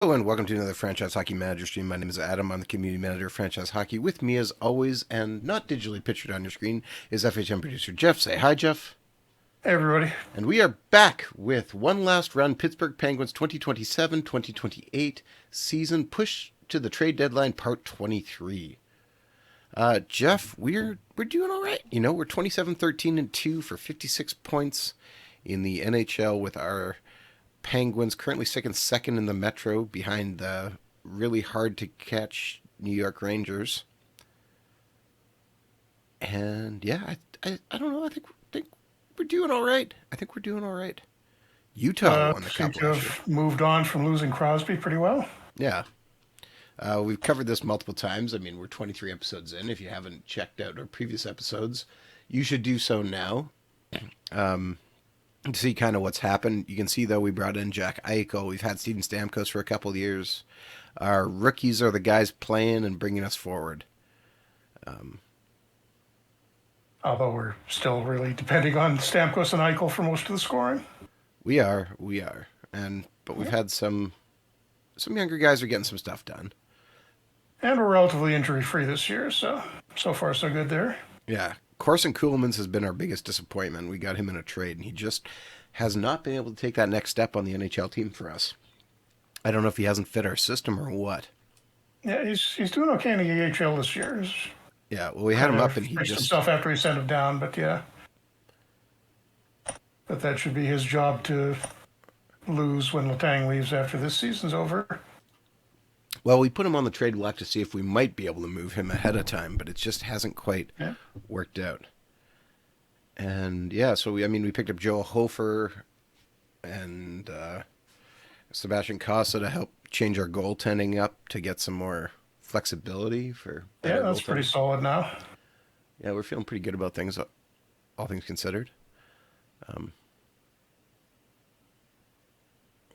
Hello and welcome to another Franchise Hockey Manager stream. My name is Adam. I'm the Community Manager of Franchise Hockey. With me, as always, and not digitally pictured on your screen, is FHM producer Jeff. Say hi, Jeff. Hey, everybody. And we are back with one last run Pittsburgh Penguins 2027-2028 season push to the trade deadline, part 23. Jeff, we're doing all right. You know, we're 27-13-2 for 56 points in the NHL with our Penguins currently second in the Metro behind the really hard to catch New York Rangers. And yeah, I don't know. I think we're doing all right. I think we're doing all right. Utah won the Seem cup to last year. have moved on from losing Crosby pretty well. Yeah. We've covered this multiple times. I mean, we're 23 episodes in. If you haven't checked out our previous episodes, you should do so now. To see kind of what's happened. You can see, though, we brought in Jack Eichel. We've had Steven Stamkos for a couple of years. Our rookies are the guys playing and bringing us forward. Although we're still really depending on Stamkos and Eichel for most of the scoring. We are. But we've had some younger guys are getting some stuff done. And we're relatively injury-free this year, so far so good there. Yeah. Corson Kuhlman's has been our biggest disappointment. We got him in a trade, and he just has not been able to take that next step on the NHL team for us. I don't know if he hasn't fit our system or what. Yeah, he's doing okay in the AHL this year. Yeah, well, we had him up, and he fixed just himself after he sent him down, but yeah. But that should be his job to lose when Letang leaves after this season's over. Well, we put him on the trade block to see if we might be able to move him ahead of time, but it just hasn't quite worked out. And yeah, so we picked up Joel Hofer and Sebastian Cossa to help change our goaltending up to get some more flexibility for. Yeah, that's pretty solid now. Yeah, we're feeling pretty good about things, all things considered.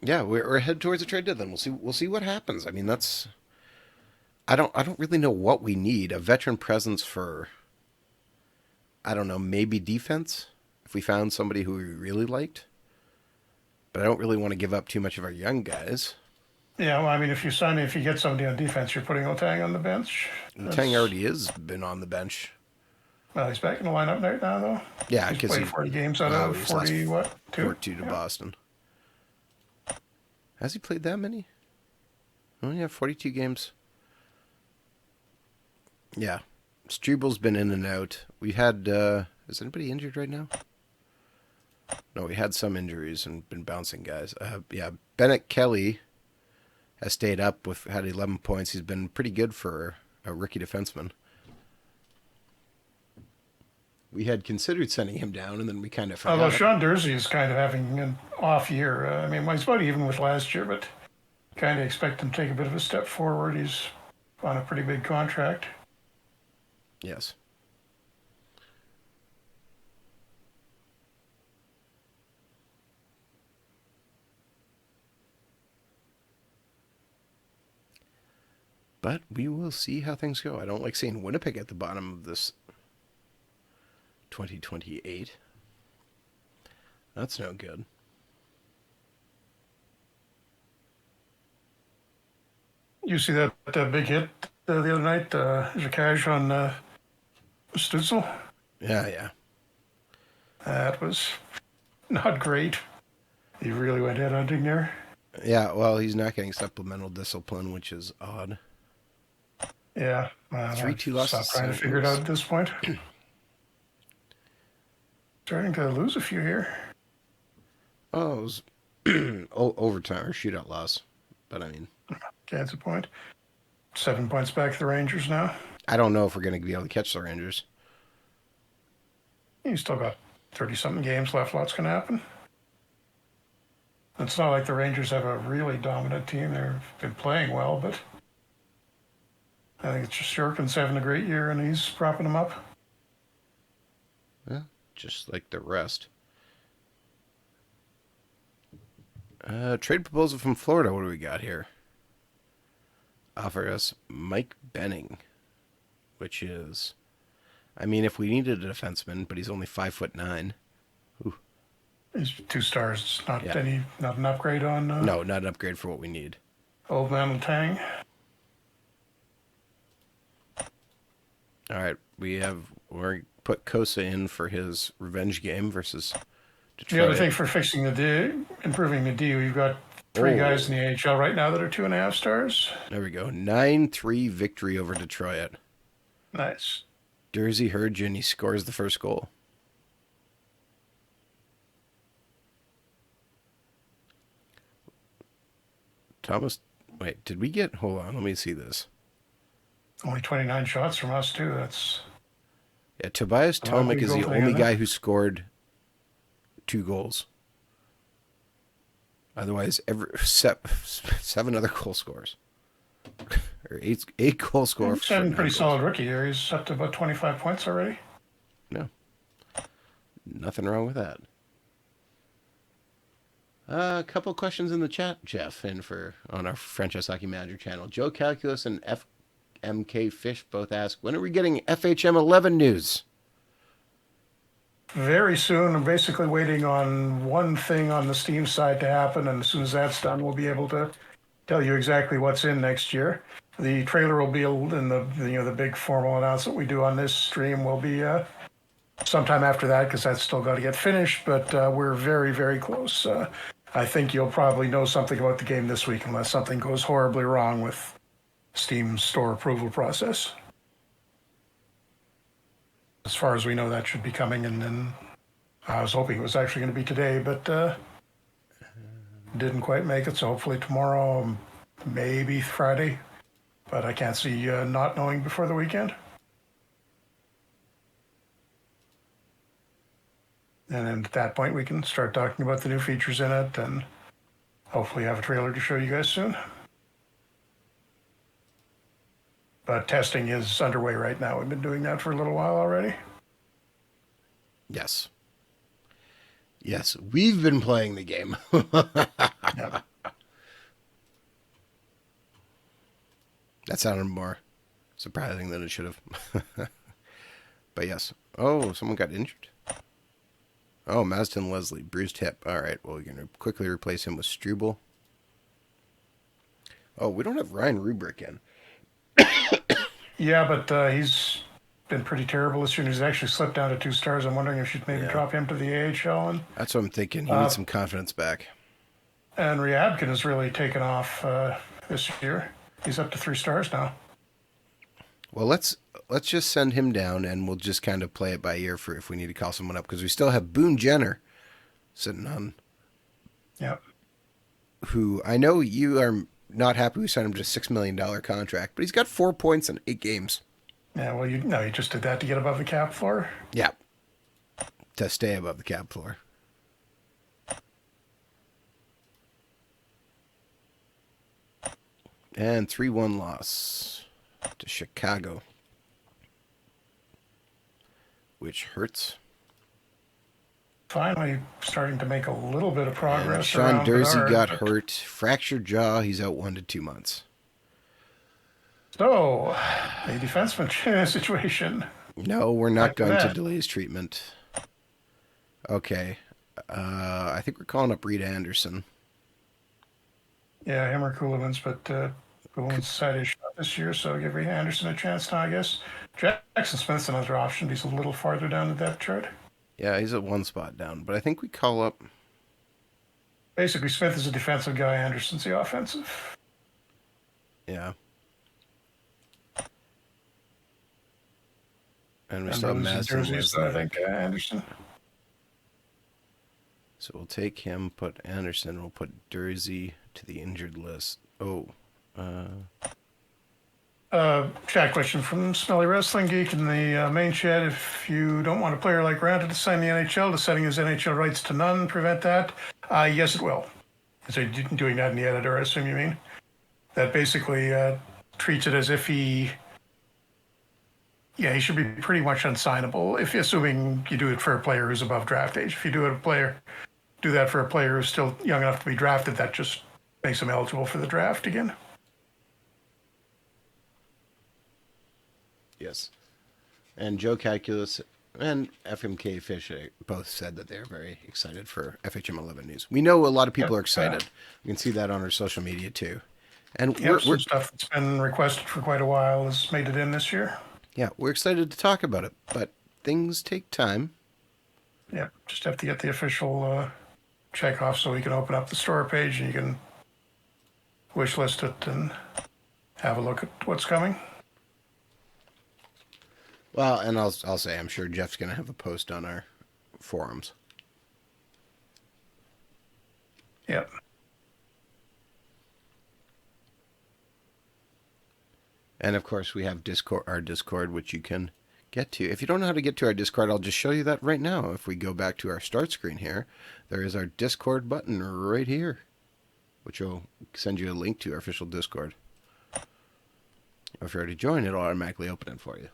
Yeah, we're headed towards a trade deadline. We'll see what happens. I mean, I don't really know what we need. A veteran presence for, I don't know, maybe defense if we found somebody who we really liked. But I don't really want to give up too much of our young guys. Yeah, well, I mean, if you get somebody on defense, you're putting Letang on the bench. Letang already has been on the bench. Well, he's back in the lineup right now, though. Yeah, he's because played 40 games out of 40, what? 42 to Boston. Has he played that many? Oh, yeah, 42 games. Yeah. Struebel's been in and out. We had, is anybody injured right now? No, we had some injuries and been bouncing guys. Yeah, Bennett Kelly has stayed up had 11 points. He's been pretty good for a rookie defenseman. We had considered sending him down, and then we kind of forgot. Although Sean Durzi is kind of having an off year. I mean, he's about even with last year, but kind of expect him to take a bit of a step forward. He's on a pretty big contract. Yes. But we will see how things go. I don't like seeing Winnipeg at the bottom of this 2028. That's no good. You see that big hit the other night, Jacage on Stutzel? Yeah. That was not great. He really went headhunting there. Yeah, well, he's not getting supplemental discipline, which is odd. Yeah. 3-2 losses. Stop trying to figure it out at this point. Starting to lose a few here. Oh, it was overtime or shootout loss. But I mean, that's a point. 7 points back to the Rangers now. I don't know if we're going to be able to catch the Rangers. You still got 30-something games left. Lots can happen. It's not like the Rangers have a really dominant team. They've been playing well, but I think it's just Shurkin's having a great year, and he's propping them up. Yeah, just like the rest. Trade proposal from Florida. What do we got here? Offer us Mike Benning, which is, I mean, if we needed a defenseman, but he's only 5'9". Ooh. He's 2 stars. Not an upgrade on. No, not an upgrade for what we need. Old man Letang. All right, we're put Kosa in for his revenge game versus The other Detroit. thing for fixing the D, improving the D, we've got three guys in the AHL right now that are 2.5 stars. There we go. 9-3 victory over Detroit. Nice. Jersey Hurd, he scores the first goal. Thomas, wait, did we get? Hold on, let me see this. Only 29 shots from us too. That's Yeah, Tobias Tomic is the only guy who scored 2 goals. Otherwise, seven other goal scorers. Or eight goal scorers. He's having a pretty solid rookie here. He's up to about 25 points already. No. Nothing wrong with that. A couple questions in the chat, Jeff, and on our Franchise Hockey Manager channel. Joe Calculus and FMK Fish both ask, when are we getting FHM 11 news? Very soon. I'm basically waiting on one thing on the Steam side to happen, and as soon as that's done, we'll be able to tell you exactly what's in next year. The trailer will be in the big formal announcement we do on this stream will be sometime after that, because that's still got to get finished, but we're very, very close. I think you'll probably know something about the game this week unless something goes horribly wrong with Steam's store approval process. As far as we know, that should be coming, and then I was hoping it was actually going to be today, but didn't quite make it, so hopefully tomorrow, maybe Friday, but I can't see not knowing before the weekend. And then at that point, we can start talking about the new features in it and hopefully have a trailer to show you guys soon. But testing is underway right now. We've been doing that for a little while already. Yes. Yes, we've been playing the game. Yep. That sounded more surprising than it should have. But yes. Oh, someone got injured. Oh, Marston Leslie, bruised hip. All right, well, we're going to quickly replace him with Struble. Oh, we don't have Ryan Rubrick in. Yeah, but he's been pretty terrible this year. He's actually slipped down to 2 stars. I'm wondering if you'd maybe drop him to the AHL. And that's what I'm thinking. He needs some confidence back. And Ryabkin has really taken off this year. He's up to 3 stars now. Well, let's just send him down, and we'll just kind of play it by ear for if we need to call someone up, because we still have Boone Jenner sitting on. Yep. Who I know you are not happy we signed him to a $6 million contract, but he's got 4 points in 8 games. Yeah, well, you just did that to get above the cap floor. Yeah, to stay above the cap floor. And 3-1 loss to Chicago, which hurts. Finally starting to make a little bit of progress. And Sean Dursey got hurt, fractured jaw. He's out 1 to 2 months. So, a defenseman situation. No, we're not going to delay his treatment. Okay. I think we're calling up Reed Anderson. Yeah, him or Kuhlman's, but Kuhlman's decided to shot this year, so give Reed Anderson a chance now, I guess. Jackson Smith's another option. He's a little farther down the depth chart. Yeah, he's at 1 spot down, but I think we call up... Basically, Smith is a defensive guy, Anderson's the offensive. Yeah. And we still have Madison Leslie. I think, Anderson. So we'll take him, put Anderson, we'll put Dursey to the injured list. Oh. Chat question from Smelly Wrestling Geek in the main chat. If you don't want a player like Ranta to sign the NHL, does setting his NHL rights to none prevent that? Yes, it will. So doing that in the editor, I assume you mean? That basically treats it as if he should be pretty much unsignable, if assuming you do it for a player who's above draft age. If you do that for a player who's still young enough to be drafted, that just makes him eligible for the draft again. Yes. And Joe Calculus and FMK Fish both said that they're very excited for FHM 11 news. We know a lot of people are excited. You can see that on our social media too. And Yep, some stuff that's been requested for quite a while has made it in this year. yeah, we're excited to talk about it, but things take time. Yep, just have to get the official check off so we can open up the store page and you can wish list it and have a look at what's coming. Well, and I'll say I'm sure Jeff's going to have a post on our forums. Yep. And of course, we have our Discord, which you can get to. If you don't know how to get to our Discord, I'll just show you that right now. If we go back to our start screen here, there is our Discord button right here, which will send you a link to our official Discord. If you already joined, it'll automatically open it for you.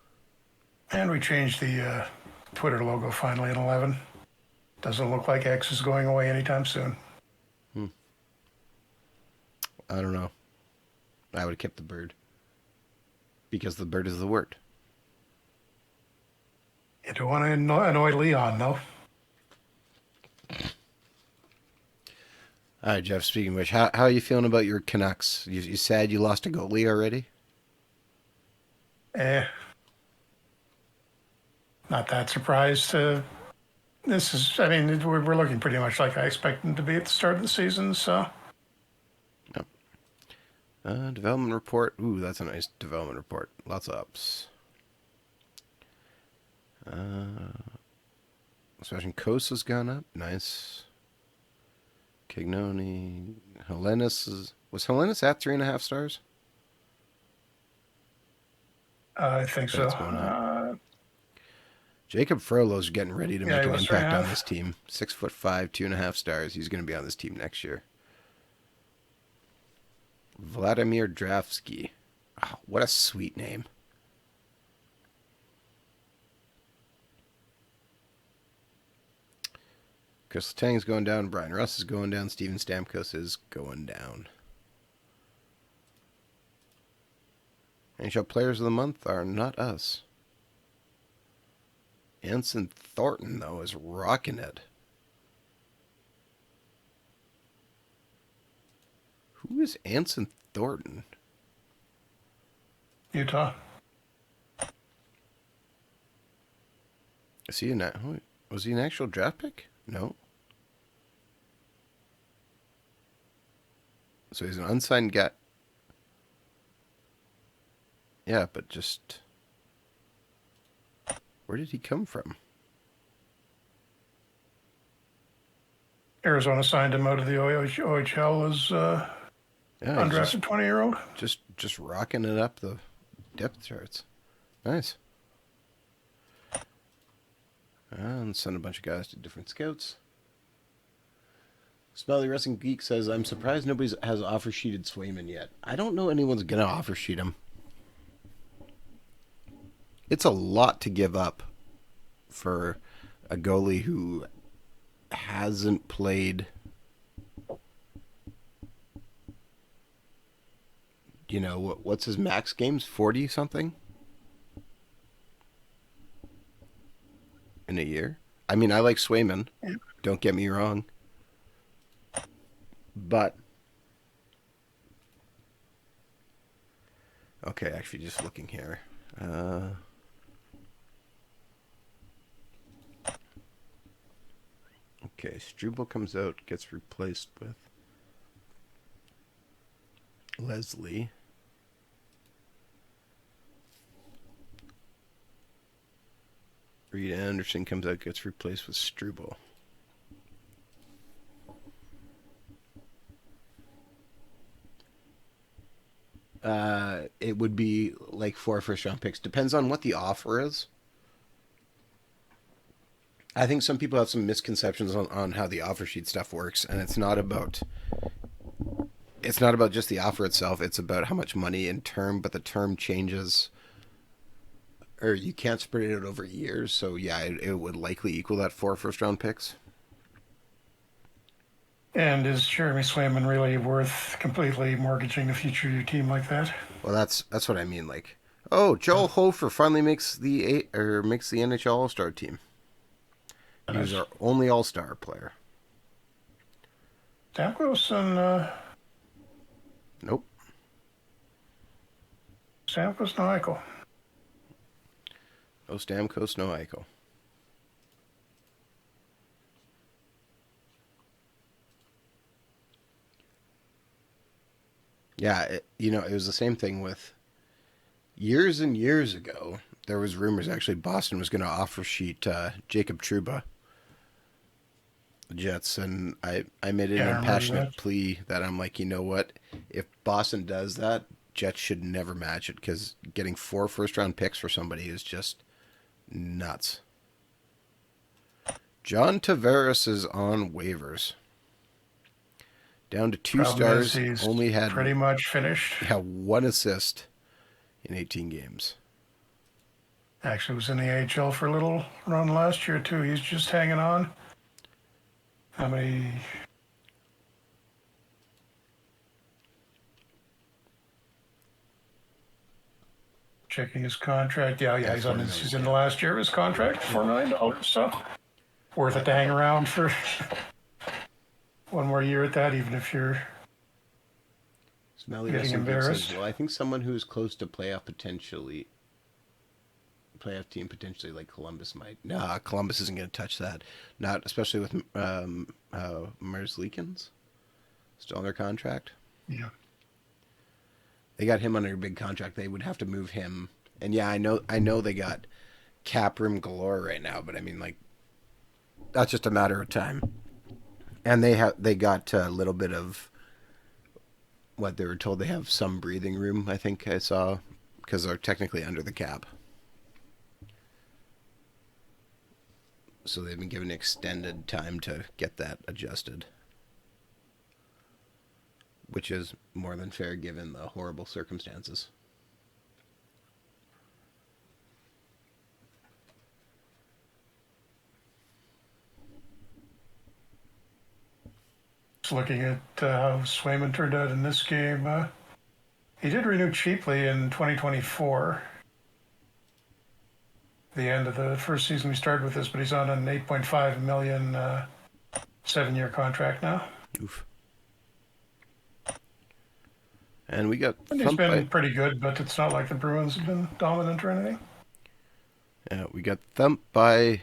And we changed the Twitter logo finally in 11. Doesn't look like X is going away anytime soon. I don't know. I would have kept the bird. Because the bird is the word. You don't want to annoy Leon, though. All right, Jeff, speaking of which, how are you feeling about your Canucks? You sad you lost a goalie already? Not that surprised. We're looking pretty much like I expected them to be at the start of the season, so. Development report. Ooh, that's a nice development report. Lots of ups. Sebastian Coase has gone up. Nice. Cagnoni. Was Helenis at 3.5 stars? I think so. Jacob Froloh's getting ready to make an impact on this team. 6'5", 2.5 stars. He's going to be on this team next year. Vladimir Dravsky. Oh, what a sweet name. Chris Letang is going down. Brian Russ is going down. Steven Stamkos is going down. NHL Players of the Month are not us. Anson Thornton, though, is rocking it. Who is Anson Thornton? Utah. Was he an actual draft pick? No. So he's an unsigned guy. Yeah, but just... Where did he come from? Arizona signed him out of the OHL as undrafted 20-year-old. Just rocking it up the depth charts. Nice. And send a bunch of guys to different scouts. Smelly Wrestling Geek says, I'm surprised nobody has offer sheeted Swayman yet. I don't know anyone's going to offer sheet him. It's a lot to give up for a goalie who hasn't played, what's his max games? 40 something? In a year? I mean, I like Swayman. Don't get me wrong. But okay, actually just looking here. Okay, Struble comes out, gets replaced with Leslie. Reed Anderson comes out, gets replaced with Struble. It would be like 4 first-round picks. Depends on what the offer is. I think some people have some misconceptions on how the offer sheet stuff works, and it's not about just the offer itself. It's about how much money in term, but the term changes, or you can't spread it out over years. So yeah, it would likely equal that 4 first-round picks. And is Jeremy Swayman really worth completely mortgaging the future of your team like that? Well, that's what I mean. Like, oh, Joel Hofer finally makes the NHL All-Star team. He was our only All-Star player. Stamkos and Nope. Stamkos, no Eichel. No Stamkos, no Eichel. Yeah, it was the same thing with years and years ago. There was rumors actually Boston was going to offer sheet Jacob Trouba, the Jets, and I made an Yeah, I remember impassionate that. plea that I'm like, you know what? If Boston does that, Jets should never match it because getting 4 first-round picks for somebody is just nuts. John Tavares is on waivers. Down to 2 Problem is stars, he's only had pretty much finished. 1 assist in 18 games. Actually was in the AHL for a little run last year too. He's just hanging on. How many? Checking his contract. Yeah, Yeah, he's $4 on million. he's in the last year of his contract, $4 million. So worth it to hang around for one more year at that, even if you're Smelly getting Wrestling Geek says, embarrassed. well, I think someone who's close to playoff team potentially like Columbus might. Nah, Columbus isn't going to touch that. Not especially with Merzlikins still on their contract. Yeah. They got him under a big contract. They would have to move him. And yeah, I know they got cap room galore right now, but I mean, like, that's just a matter of time. And they got a little bit of what they were told. They have some breathing room, I think I saw, because they're technically under the cap. So they've been given extended time to get that adjusted, which is more than fair given the horrible circumstances. Just looking at how Swayman turned out in this game. He did renew cheaply in 2024. The end of the first season we started with this, but he's on an 8.5 million 7-year contract now. Oof. And we got And he's been pretty good, but it's not like the Bruins have been dominant or anything. Yeah, we got thumped by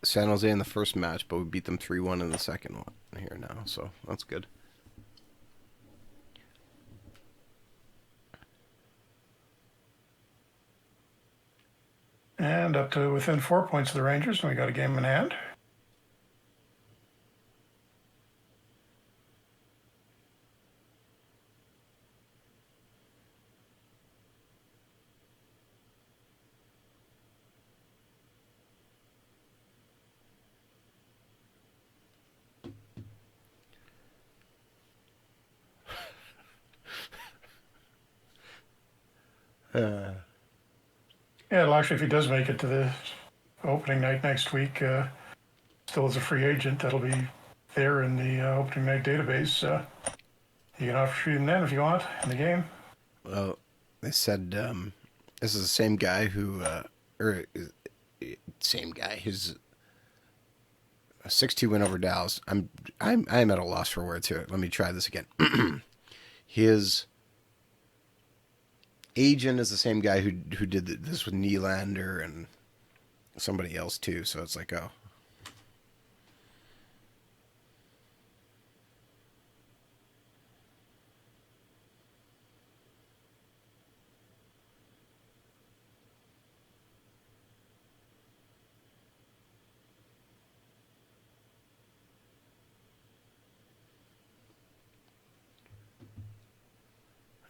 San Jose in the first match, but we beat them 3-1 in the second one here now, so that's good. And up to within 4 points of the Rangers, and we got a game in hand. Yeah, well, actually, if he does make it to the opening night next week, still as a free agent, that'll be there in the opening night database. You can offer him then if you want in the game. Well, they said this is the same guy who, same guy. His a 6-2 win over Dallas. I'm at a loss for words here. Let me try this again. His agent is the same guy who did this with Nylander and somebody else too. So it's like, oh.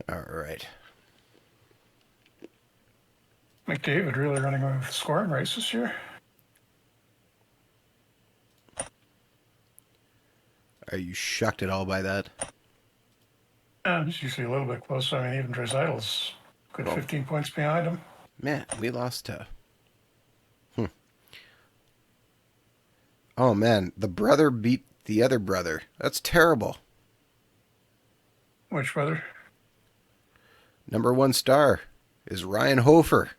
All right. McDavid really running away with the scoring race this year. Are you shocked at all by that? It's usually a little bit closer. I mean, even Dreisaitl's good 15 points behind him. Man, we lost to... Oh, man. The brother beat the other brother. That's terrible. Which brother? Number 1 star is Ryan Hofer.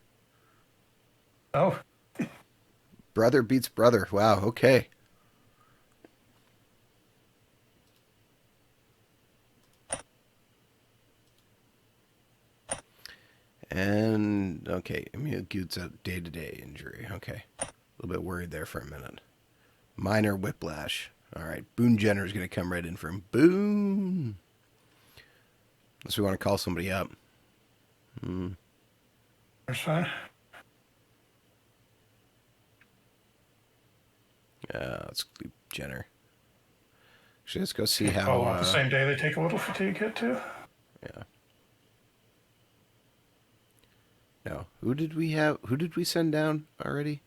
Oh. Brother beats brother. Wow, okay. And, okay, Emil Gut's a day-to-day injury. Okay. A little bit worried there for a minute. Minor whiplash. All right. Boone Jenner's going to come right in for him. Boone! Unless we want to call somebody up. That's fine. Let's leave Jenner. Actually, let's go see how... Follow up the same day they take a little fatigue hit, too? Yeah. No. Who did we have? Who did we send down already?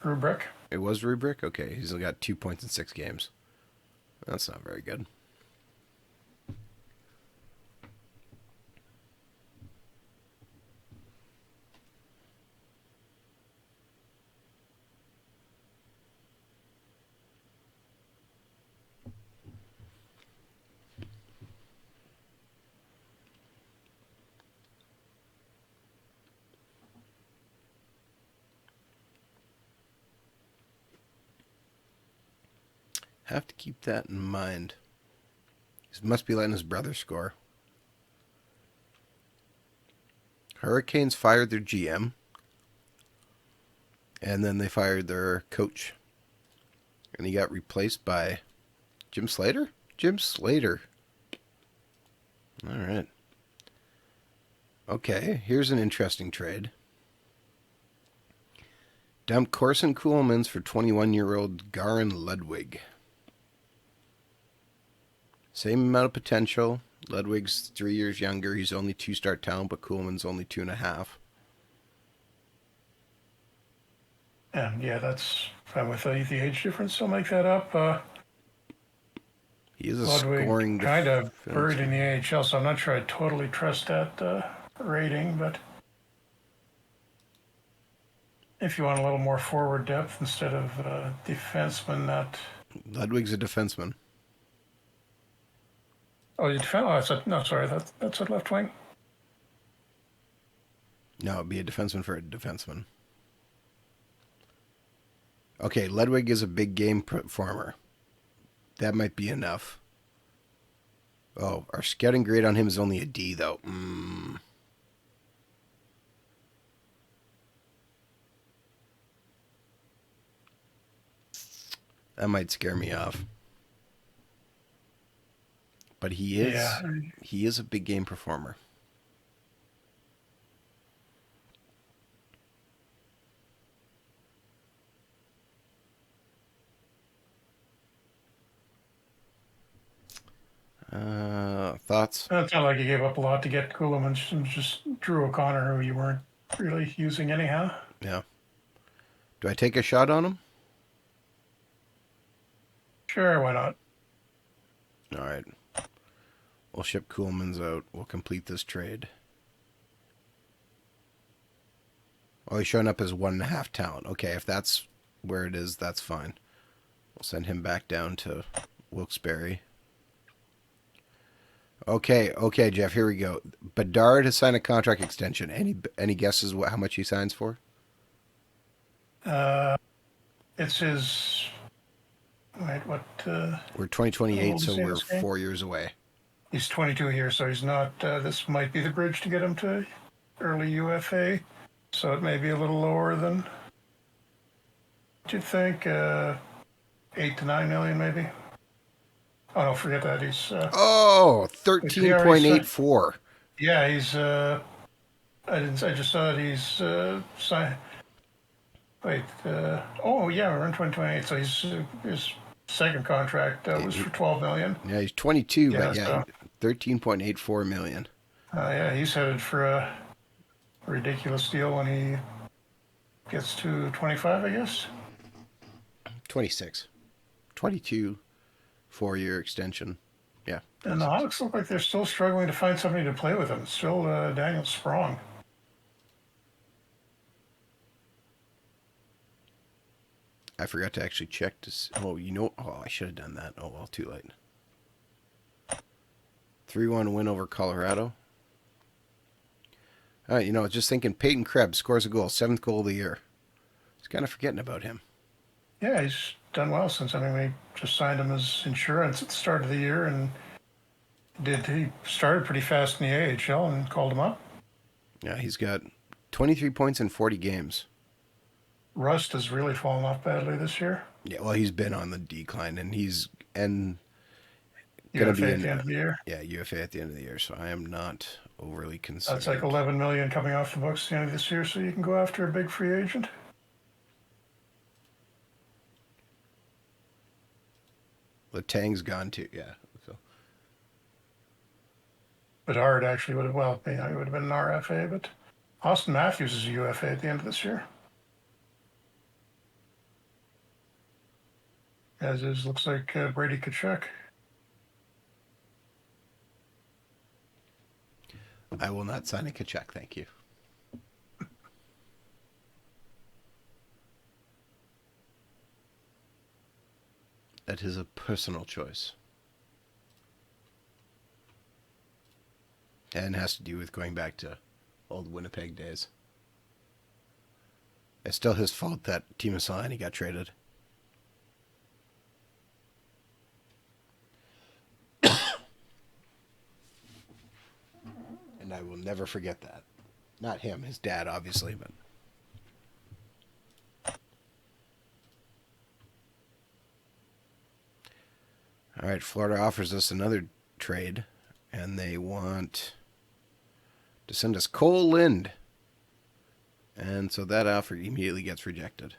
Rubric. It was Rubric? Okay, he's only got 2 points in 6 games. That's not very good. Have to keep that in mind. He must be letting his brother score. Hurricanes fired their GM. And then they fired their coach. And he got replaced by Jim Slater? Jim Slater. All right. Okay, here's an interesting trade. Dumped Corson Kuhlmans for 21-year-old Garin Ludwig. Same amount of potential. Ludwig's 3 years younger. He's only 2-star talent, but Kuhlman's only 2.5. And yeah, that's fine with the age difference. I'll make that up. He is a Ludwig scoring kind of buried in the AHL, so I'm not sure I totally trust that rating. But if you want a little more forward depth instead of defenseman, that Ludwig's a defenseman. oh, you defend? Oh, no, sorry, that's a left wing. No, it'd be a defenseman for a defenseman. Okay, Ludwig is a big game performer. That might be enough. Oh, our scouting grade on him is only a D, though. That might scare me off. But he is a big game performer. Thoughts? It's not like you gave up a lot to get Kuhlman, just Drew O'Connor, who you weren't really using anyhow. Yeah. Do I take a shot on him? Sure, why not? All right. We'll ship Kuhlman's out. We'll complete this trade. Oh, he's showing up as 1.5 talent. Okay, if that's where it is, that's fine. We'll send him back down to Wilkes-Barre. Okay, Jeff, here we go. Bedard has signed a contract extension. Any guesses how much he signs for? It's his... Wait, what... We're 2028, so we're 4 years away. He's 22 here, so he's not... this might be the bridge to get him to early UFA, so it may be a little lower than... What do you think? 8 to 9 million, maybe? Oh, no, forget that. He's... 13.84. Yeah, he's... I just saw that he's... signed... Wait, oh, yeah, we're in 2028, so his second contract was for 12 million. Yeah, he's 22, but yeah, 13.84 million. Yeah, he's headed for a ridiculous deal when he gets to 25, I guess. 26. 22, 4-year extension. Yeah. 26. And the Hawks look like they're still struggling to find somebody to play with him. It's still Daniel Sprong. I forgot to actually check to see. Oh, I should have done that. Oh, well, too late. 3-1 win over Colorado. Just thinking Peyton Krebs scores a goal, 7th goal of the year. Just kind of forgetting about him. Yeah, he's done well since, we just signed him as insurance at the start of the year, and he started pretty fast in the AHL and called him up. Yeah, he's got 23 points in 40 games. Rust has really fallen off badly this year. Yeah, well, he's been on the decline, and he's going to be UFA at in the end of the year. UFA at the end of the year. So I am not overly concerned. That's like 11 million coming off the books at the end of this year, so you can go after a big free agent. Letang's gone too. Yeah. So Bedard actually would have, well, he would have been an RFA, but Austin Matthews is a UFA at the end of this year. As is, looks like Brady Tkachuk. I will not sign a Tkachuk, thank you. That is a personal choice. And has to do with going back to old Winnipeg days. It's still his fault that Timo Solani got traded. And I will never forget that. Not him, his dad, obviously, but... All right, Florida offers us another trade, and they want to send us Cole Lind. And so that offer immediately gets rejected.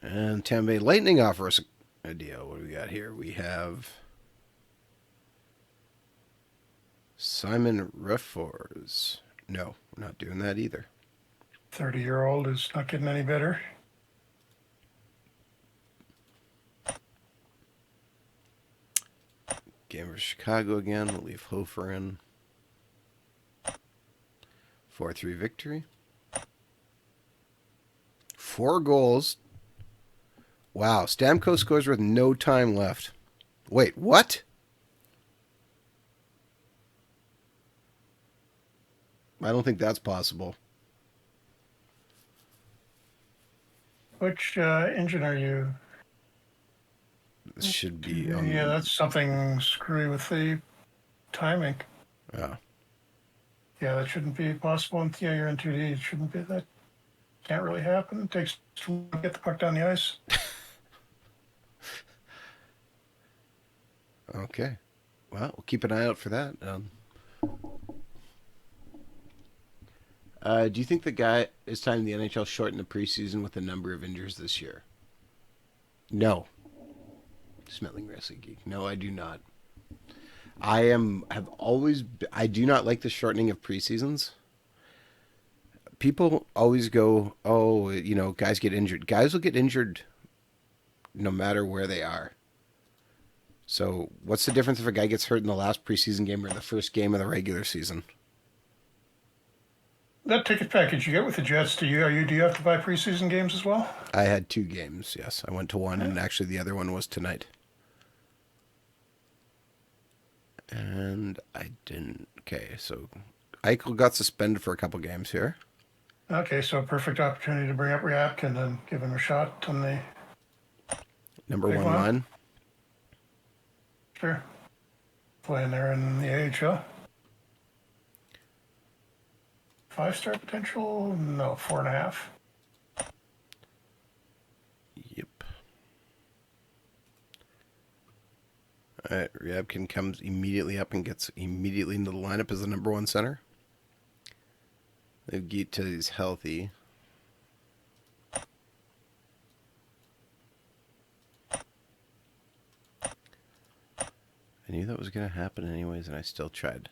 And Tampa Bay Lightning offers a deal. What do we got here? We have Simon Refors. No, we're not doing that either. 30-year-old is not getting any better. Game for Chicago again. We'll leave Hofer in. 4-3 victory. 4 goals. Wow, Stamkos scores with no time left. Wait, what? I don't think that's possible. Which engine are you? This should be... yeah, that's something screwy with the timing. Yeah. Yeah, that shouldn't be possible. And yeah, you're in 2D. It shouldn't be that. Can't really happen. It takes too long to get the puck down the ice. Okay. Well, we'll keep an eye out for that. Do you think it's time the NHL shorten the preseason with the number of injuries this year? No. Smelling Wrestling Geek. No, I do not. I do not like the shortening of preseasons. People always go, oh, guys get injured. Guys will get injured no matter where they are. So what's the difference if a guy gets hurt in the last preseason game or the first game of the regular season? That ticket package you get with the Jets, do you have to buy preseason games as well? I had 2 games, yes. I went to one, and actually the other one was tonight. And I didn't. Okay, so Eichel got suspended for a couple games here. Okay, so perfect opportunity to bring up Ryabkin and give him a shot on the number 1 line. Sure. Playing there in the AHL. 5-star potential? No, 4.5. Yep. All right, Ryabkin comes immediately up and gets immediately into the lineup as the number 1 center. Gita is healthy. I knew that was going to happen anyways, and I still tried.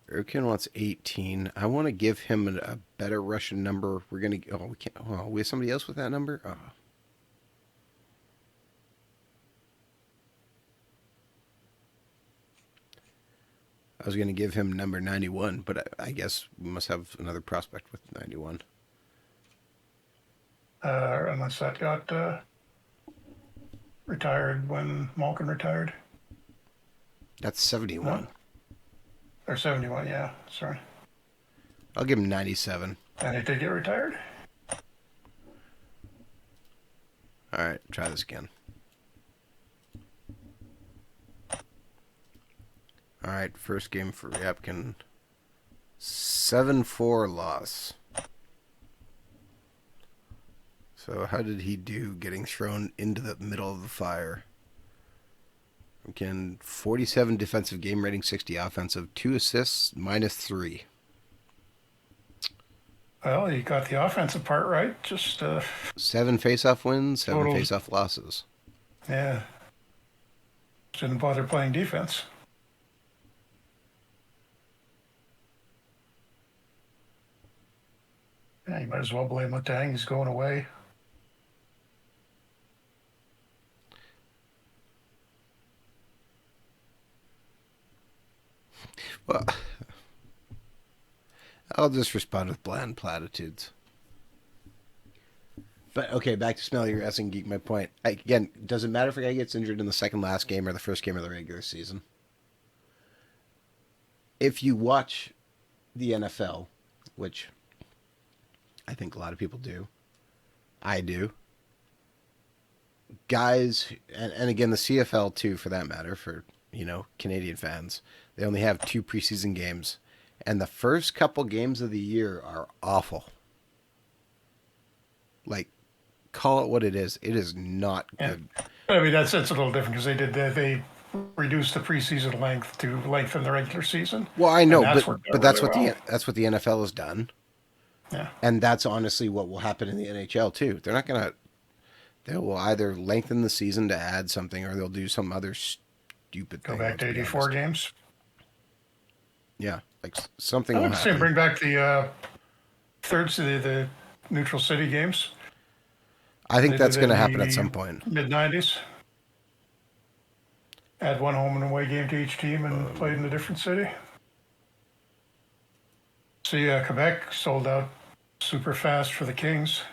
Urkin wants 18. I want to give him a better Russian number. We're going to... Oh, we can't... Oh, we have somebody else with that number? Oh. I was going to give him number 91, but I guess we must have another prospect with 91. Unless that got retired when Malkin retired. That's 71. No? Or 71, yeah. Sorry. I'll give him 97. And it did get retired. All right, try this again. All right, first game for Ryabkin. 7-4 loss. So how did he do getting thrown into the middle of the fire? Again, 47 defensive game rating, 60 offensive, 2 assists, -3. Well, he got the offensive part right. Just 7 face-off wins, 7 total. face-off losses. Yeah. Didn't bother playing defense. Yeah, you might as well blame Letang. He's going away. Well, I'll just respond with bland platitudes. But okay, back to Smelly your Essing Geek. My point again, doesn't matter if a guy gets injured in the second last game or the first game of the regular season. If you watch the NFL, which I think a lot of people do, I do. Guys, and again the CFL too, for that matter, for Canadian fans, they only have 2 preseason games, and the first couple games of the year are awful. Like, call it what it is. It is not good. I mean, that's a little different because they reduced the preseason length to lengthen the regular season. Well, I know, that's but that's what the NFL has done. Yeah. And that's honestly what will happen in the NHL too. They're not gonna. They will either lengthen the season to add something, or they'll do some other stupid thing. Go back to 84 games. Yeah, like something. I will would say happen. bring back the third city, the neutral city games. I think that's going to happen at some point. Mid-90s. Add one home and away game to each team and played in a different city. See, Quebec sold out super fast for the Kings.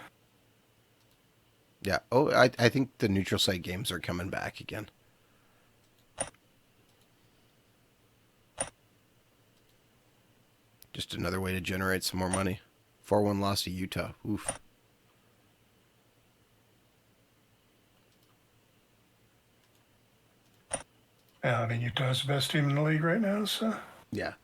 Yeah. Oh, I think the neutral site games are coming back again. Just another way to generate some more money. 4-1 loss to Utah. Oof. Yeah, I mean, Utah's the best team in the league right now, so. Yeah.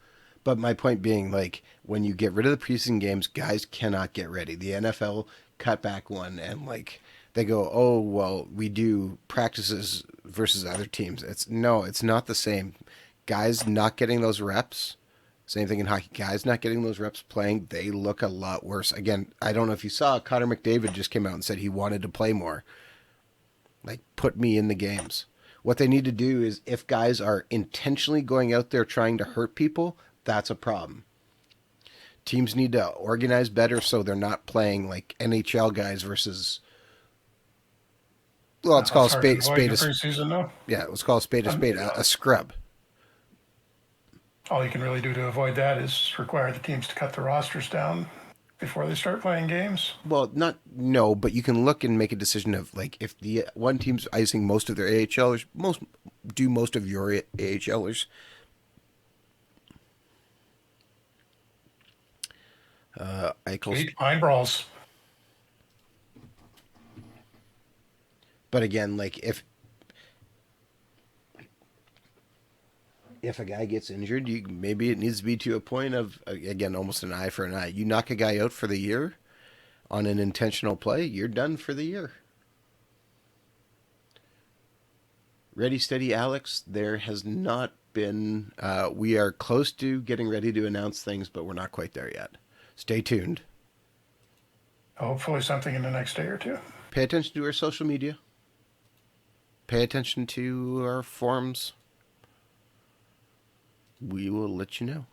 But my point being, like, when you get rid of the preseason games, guys cannot get ready. The NFL cut back one, and, like, they go, oh, well, we do practices versus other teams. It's not the same. Guys not getting those reps, same thing in hockey. Guys not getting those reps playing, they look a lot worse. Again, I don't know if you saw, Connor McDavid just came out and said he wanted to play more. Like, put me in the games. What they need to do is, if guys are intentionally going out there trying to hurt people, that's a problem. Teams need to organize better so they're not playing like NHL guys versus. Well, let's call a spade a preseason, though. Yeah, let's call a spade a scrub. All you can really do to avoid that is require the teams to cut the rosters down before they start playing games. Well, but you can look and make a decision of, like, if the one team's icing most of their AHLers, most of your AHLers. Eichels. Einbrawls. But again, like, if a guy gets injured, maybe it needs to be to a point of, again, almost an eye for an eye. You knock a guy out for the year on an intentional play, you're done for the year. Ready, steady, Alex. There has not been. We are close to getting ready to announce things, but we're not quite there yet. Stay tuned. Hopefully something in the next day or two. Pay attention to our social media. Pay attention to our forums. We will let you know.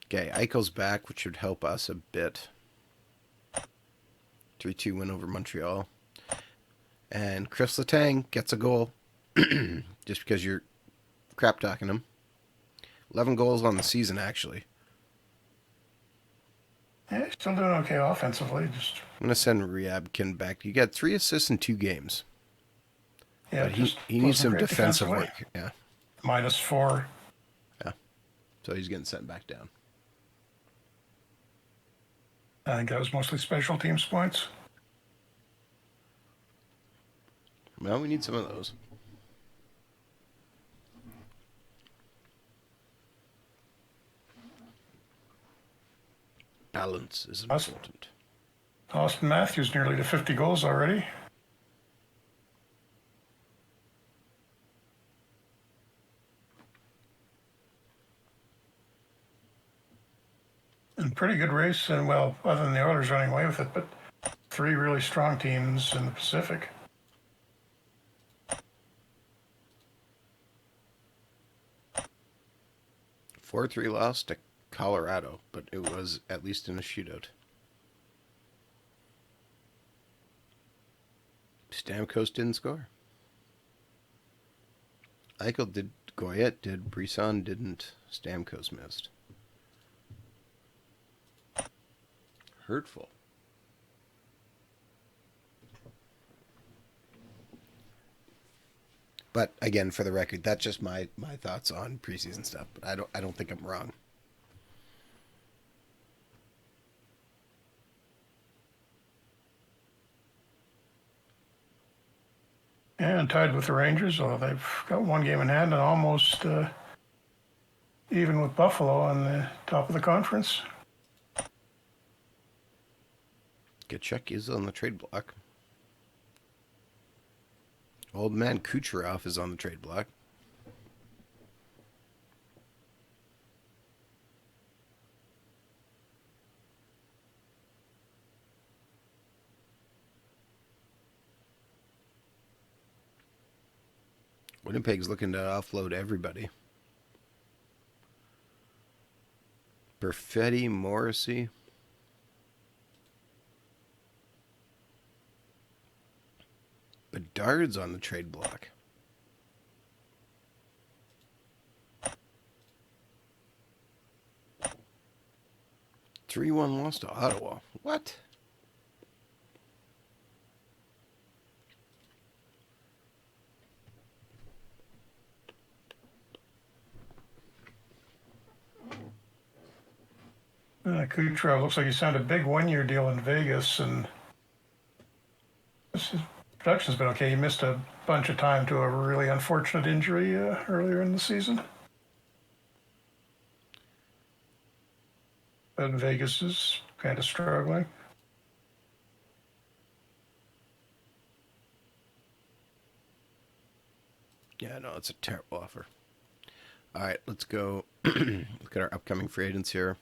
Okay, Eichel's back, which should help us a bit. 3-2 win over Montreal. And Chris Letang gets a goal. Just because you're crap talking him. 11 goals on the season, actually. Yeah, he's still doing okay offensively. I'm going to send Ryabkin back. You got 3 assists in 2 games. Yeah, but he needs some defensive work. Yeah. -4. Yeah. So he's getting sent back down. I think that was mostly special teams points. Well, we need some of those. Balance is important. Austin Matthews nearly to 50 goals already. And pretty good race, and well, other than the Oilers running away with it, but 3 really strong teams in the Pacific. Four 3 loss to Colorado, but it was at least in a shootout. Stamkos didn't score. Eichel did, Goyette did, Brisson didn't, Stamkos missed. Hurtful. But again, for the record, that's just my thoughts on preseason stuff. But I don't think I'm wrong. And tied with the Rangers, although they've got 1 game in hand and almost even with Buffalo on the top of the conference. Tkachuk is on the trade block. Old man Kucherov is on the trade block. Winnipeg's looking to offload everybody. Perfetti, Morrissey. Bedard's on the trade block. – 3-1 loss to Ottawa. What? Kucherov looks like he signed a big 1-year deal in Vegas, and his production's been okay. He missed a bunch of time to a really unfortunate injury earlier in the season. But Vegas is kind of struggling. Yeah, no, it's a terrible offer. All right, let's go look at our upcoming free agents here.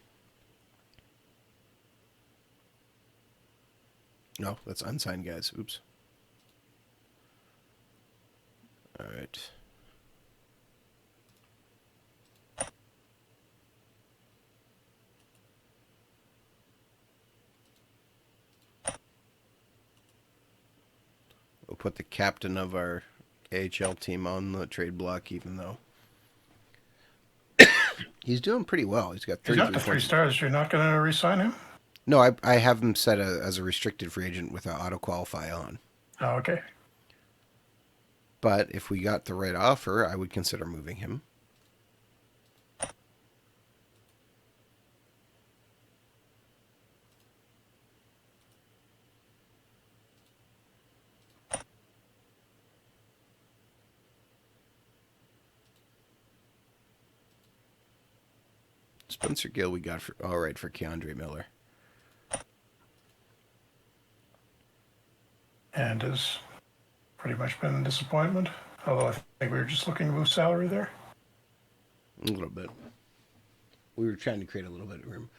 No, that's unsigned guys. Oops. All right. We'll put the captain of our AHL team on the trade block, even though he's doing pretty well. He's got 33 He's got the 3 stars. You're not going to re-sign him? No, I have him set as a restricted free agent with an auto-qualify on. Oh, okay. But if we got the right offer, I would consider moving him. Spencer Gill we got for all right for Keandre Miller. And has pretty much been a disappointment. Although I think we were just looking to move salary there. A little bit. We were trying to create a little bit of room.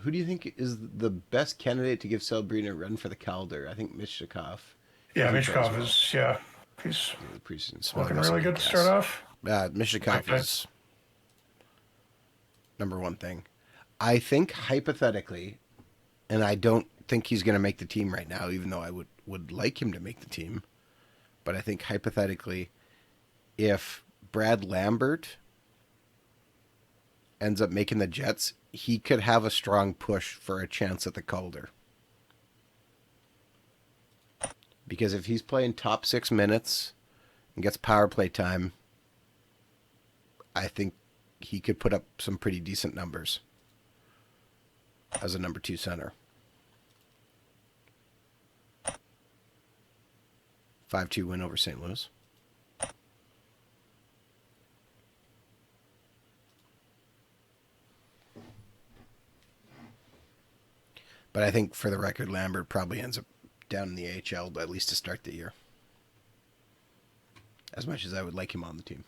Who do you think is the best candidate to give Sabrina a run for the Calder? I think Mishakov. Yeah, Mishakov is, yeah. He's looking really good to start off. Mishakov is number one thing. I think hypothetically, and I don't think he's going to make the team right now, even though I would like him to make the team. But I think hypothetically, if Brad Lambert ends up making the Jets, he could have a strong push for a chance at the Calder. Because if he's playing top 6 minutes and gets power play time, I think he could put up some pretty decent numbers as a number 2 center. 5-2 win over St. Louis. But I think, for the record, Lambert probably ends up down in the AHL, at least to start the year. As much as I would like him on the team.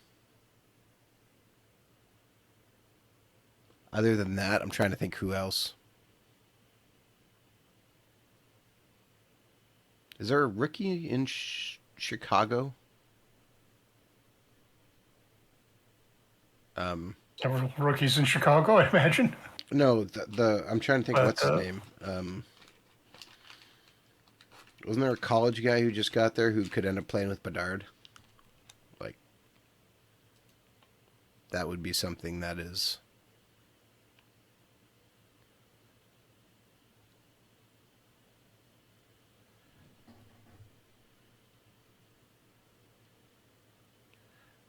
Other than that, I'm trying to think who else. Is there a rookie in Chicago? Several rookies in Chicago, I imagine. No, I'm trying to think what's his name. Wasn't there a college guy who just got there who could end up playing with Bedard? Like, that would be something that is...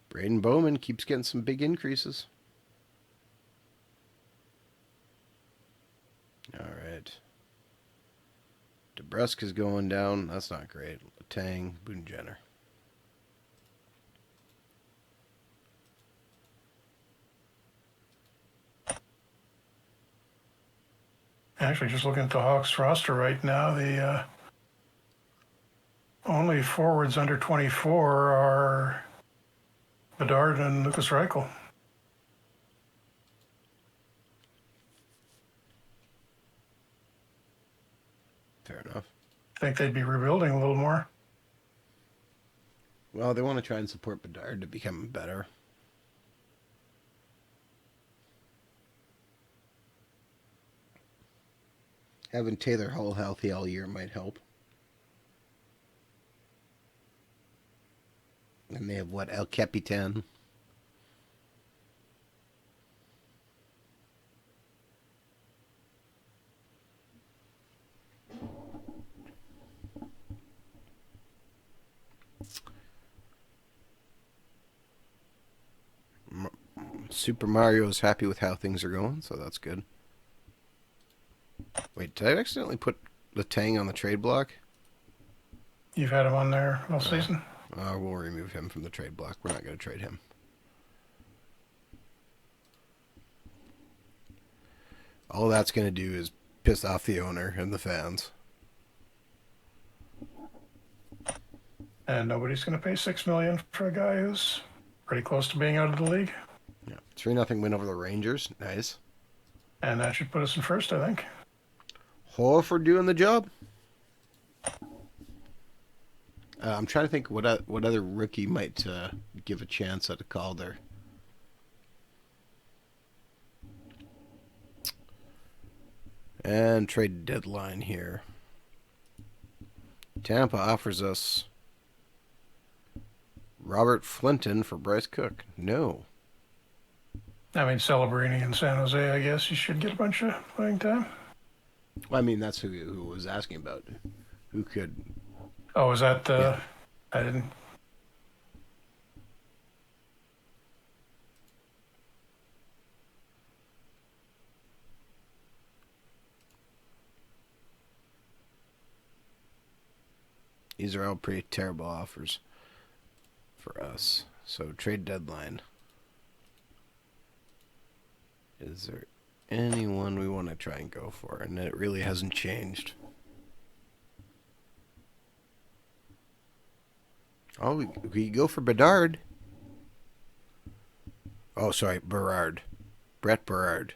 Braden Bowman keeps getting some big increases. All right. DeBrusque is going down. That's not great. Letang, Boone-Jenner. Actually, just looking at the Hawks roster right now, the only forwards under 24 are Bedard and Lucas Reichel. Fair enough. I think they'd be rebuilding a little more. Well, they want to try and support Bedard to become better. Having Taylor Hall healthy all year might help. And they have, what, El Capitan? Super Mario is happy with how things are going, so that's good. Wait, did I accidentally put Letang on the trade block? You've had him on there all season. We'll remove him from the trade block. We're not going to trade him. All that's going to do is piss off the owner and the fans. And nobody's going to pay $6 million for a guy who's pretty close to being out of the league. Yeah, 3-0 win over the Rangers. Nice. And that should put us in first, I think. For doing the job. I'm trying to think what other rookie might give a chance at a Calder. And trade deadline here. Tampa offers us Robert Flinton for Bryce Cook. No. I mean, Celebrini in San Jose, I guess you should get a bunch of playing time. Well, I mean, that's who was asking about. Who could... Oh, is that... Yeah. I didn't... These are all pretty terrible offers for us. So, trade deadline. Is there anyone we want to try and go for? And it really hasn't changed. Oh, we go for Bedard. Oh, sorry, Berard. Brett Berard.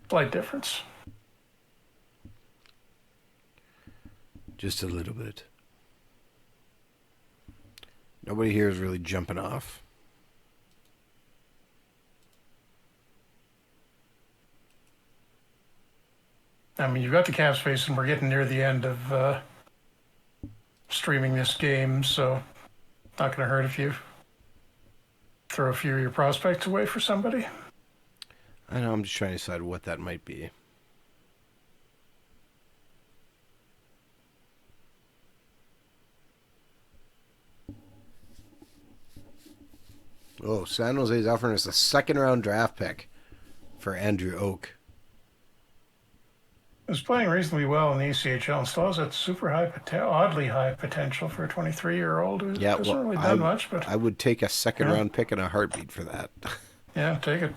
Slight difference. Just a little bit. Nobody here is really jumping off. I mean, you've got the cap space, and we're getting near the end of streaming this game, so not going to hurt if you throw a few of your prospects away for somebody. I know, I'm just trying to decide what that might be. Oh, San Jose's offering us a second-round draft pick for Andrew Oak. He was playing reasonably well in the ECHL and still has that super high, oddly high potential for a 23-year-old who hasn't really done much. But I would take a second-round pick in a heartbeat for that. Yeah, take it.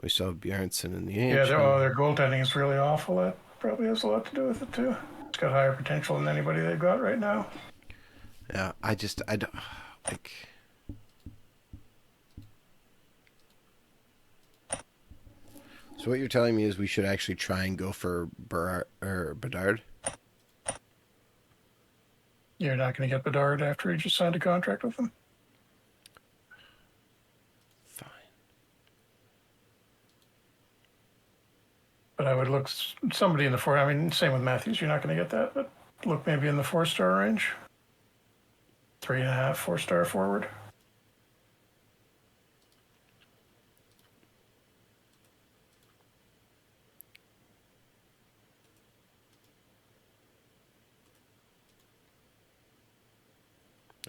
We saw Bjornsson in the Yeah, AHL. their goaltending is really awful. That probably has a lot to do with it too. It's got higher potential than anybody they've got right now. Yeah, I don't like. So what you're telling me is we should actually try and go for Bedard? You're not going to get Bedard after he just signed a contract with them? Fine. But I would look somebody in the four. I mean, same with Matthews. You're not going to get that, but look maybe in the 4-star range. 3.5, 4-star forward.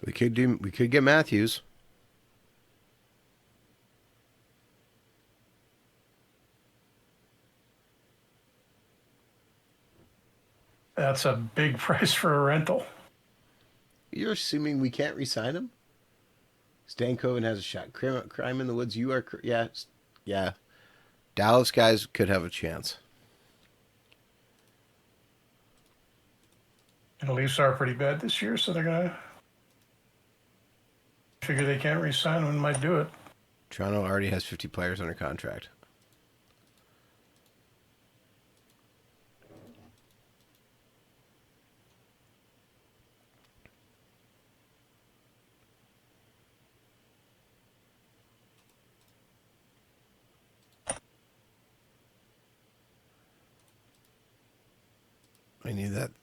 We could get Matthews. That's a big price for a rental. You're assuming we can't re-sign him? Stankoven has a shot. Crime in the Woods, you are... Yeah. Dallas guys could have a chance. And the Leafs are pretty bad this year, so they're going to figure they can't re-sign him and might do it. Toronto already has 50 players under contract.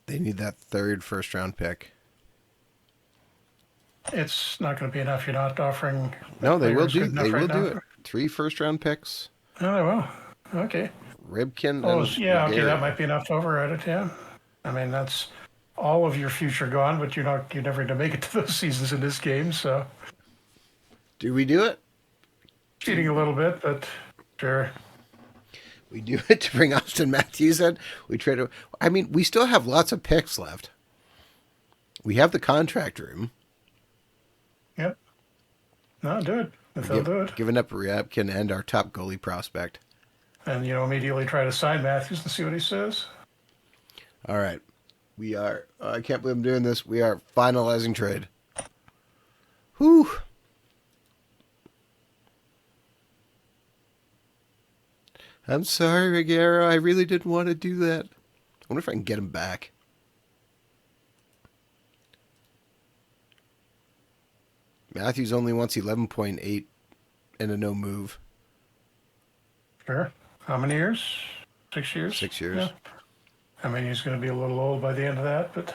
They need that third first-round pick. It's not going to be enough. You're not offering. No, they will do. They will do it. 3 first-round picks. Oh, they will. Okay. Ribkin. Oh, yeah. Okay, that might be enough to override it. Yeah. I mean, that's all of your future gone, but you're never going to make it to those seasons in this game. So. Do we do it? Cheating a little bit, but sure. We do it to bring Austin Matthews in. We try to. I mean, we still have lots of picks left. We have the contract room. Yep. No, do it. If they'll do it. Giving up Ryabkin and our top goalie prospect. And, immediately try to sign Matthews and see what he says. All right. We are. I can't believe I'm doing this. We are finalizing trade. Whew. I'm sorry, Reguero. I really didn't want to do that. I wonder if I can get him back. Matthews only wants 11.8 and a no move. Sure. How many years? 6 years? 6 years. Yeah. I mean, he's going to be a little old by the end of that, but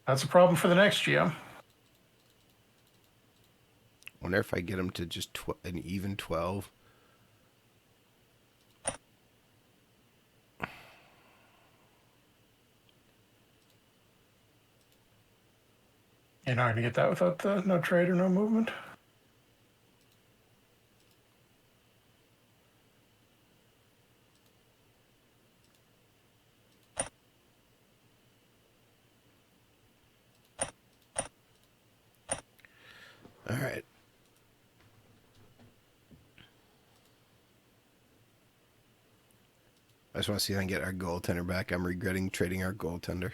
that's a problem for the next GM. Wonder if I get him to just an even 12. You're not going to get that without no trade or no movement. All right. I just want to see if I can get our goaltender back. I'm regretting trading our goaltender.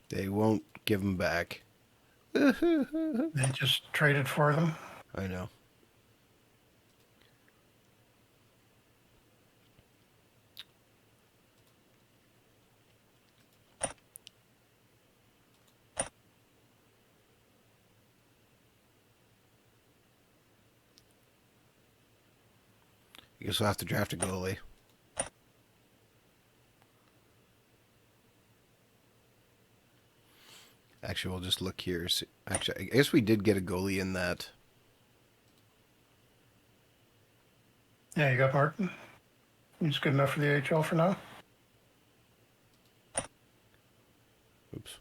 They won't give him back. They just traded for them. I know. I guess we'll have to draft a goalie. Actually, we'll just look here. Actually, I guess we did get a goalie in that. Yeah, you got Martin. He's good enough for the AHL for now. Oops.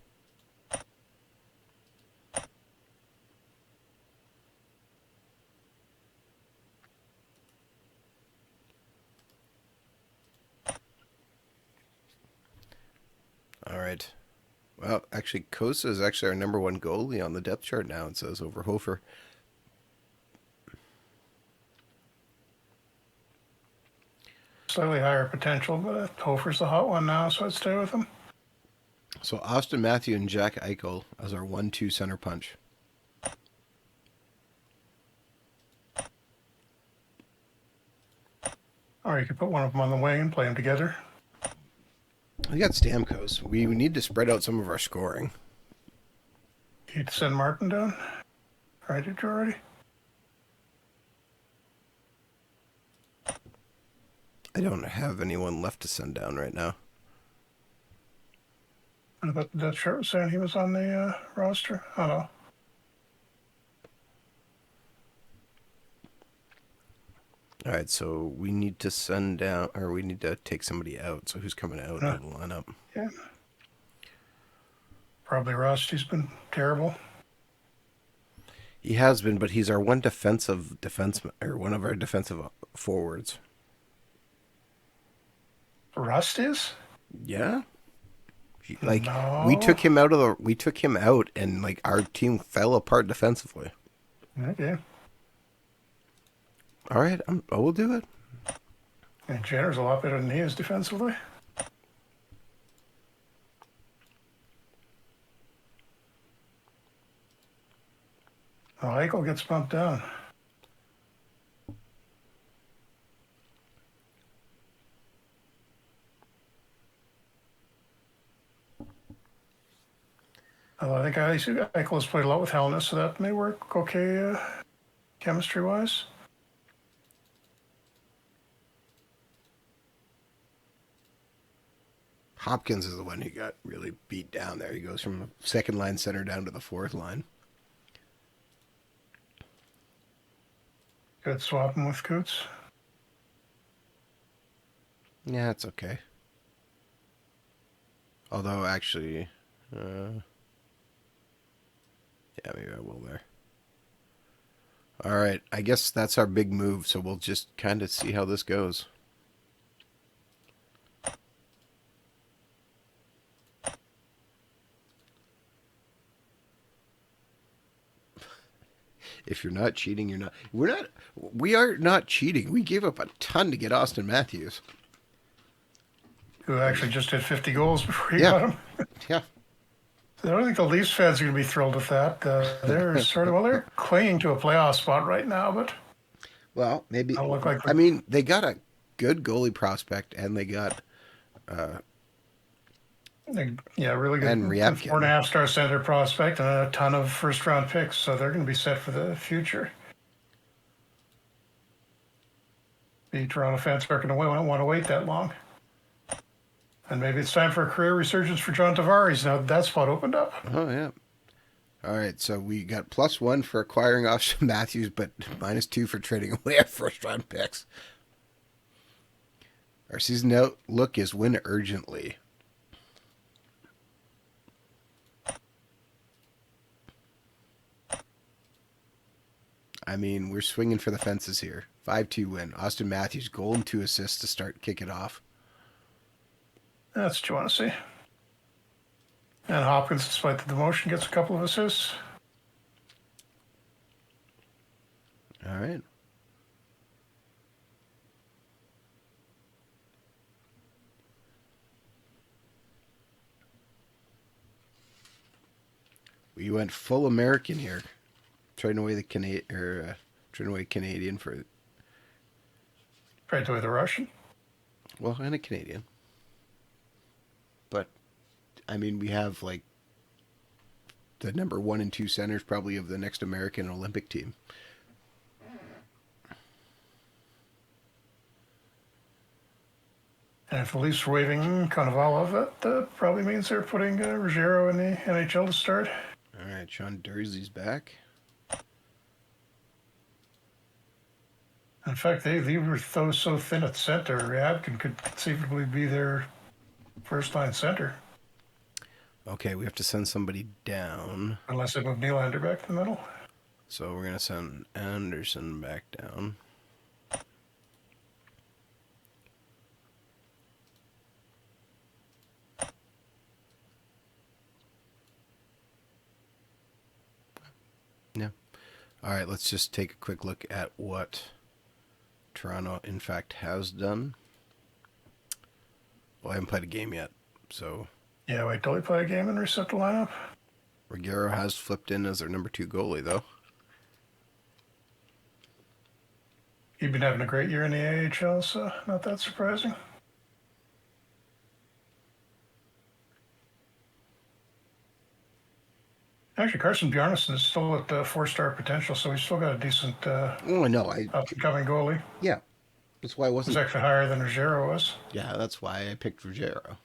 All right. Well, actually, Kosa is actually our number one goalie on the depth chart now, it says, over Hofer. Slightly higher potential, but Hofer's the hot one now, so I'd stay with him. So Austin Matthew and Jack Eichel as our 1-2 center punch. Or you could put one of them on the wing and play them together. We got Stamkos. We need to spread out some of our scoring. You'd send Martin down? Right, did you already? I don't have anyone left to send down right now. I thought the Dutch shirt was saying he was on the roster. Oh, no. All right, so we need to send down, or we need to take somebody out. So who's coming out of the lineup? Yeah. Probably Rusty's been terrible. He has been, but he's our one defenseman, or one of our defensive forwards. Rust is? Yeah. No. we took him out, and like our team fell apart defensively. Okay. All right, we'll do it. And Jenner's a lot better than he is defensively. Oh, Eichel gets bumped down. Although I think Eichel has played a lot with Helena, so that may work okay chemistry-wise. Hopkins is the one who got really beat down there. He goes from the second line center down to the fourth line. Good swapping with Coots. Yeah, it's okay. Although, actually, yeah, maybe I will there. All right, I guess that's our big move, so we'll just kind of see how this goes. If you're not cheating, you're not. We are not cheating. We gave up a ton to get Austin Matthews, Who actually just hit 50 goals before he Yeah. got him. Yeah. I don't think the Leafs fans are going to be thrilled with that. They're they're clinging to a playoff spot right now, but Well, maybe. don't look like I mean, they got a good goalie prospect, and they got really good. And Ryabkin. 4.5-star center prospect and a ton of first-round picks, so they're going to be set for the future. The Toronto fans aren't going to want to wait that long. And maybe it's time for a career resurgence for John Tavares now that spot opened up. Oh, yeah. All right, so we got +1 for acquiring Austin Matthews, but -2 for trading away our first-round picks. Our season outlook is win urgently. I mean, we're swinging for the fences here. 5-2 win. Austin Matthews, goal and 2 assists to kick it off. That's what you want to see. And Hopkins, despite the demotion, gets a couple of assists. All right. We went full American here, trading away Canadian for, Trade away the Russian. well, and a Canadian. But I mean, we have like the number 1 and 2 centers probably of the next American Olympic team. And if the Leafs are waiving Konovalov, that probably means they're putting Ruggiero in the NHL to start. All right, Sean Dursley's back. In fact, they were so thin at center. Rabkin could conceivably be their first-line center. Okay, we have to send somebody down. Unless they move Nylander back to the middle. So we're going to send Anderson back down. Yeah. All right, let's just take a quick look at what Toronto, in fact, has done. Well, I haven't played a game yet, so... Yeah, wait till we play a game and reset the lineup. Ruggiero has flipped in as their number 2 goalie, though. He'd been having a great year in the AHL, so not that surprising. Actually, Carson Bjarnason is still at 4-star potential, so he's still got a decent Oh, I know. up-and-coming goalie. Yeah. That's why I wasn't... He's actually higher than Ruggiero was. Yeah, that's why I picked Ruggiero.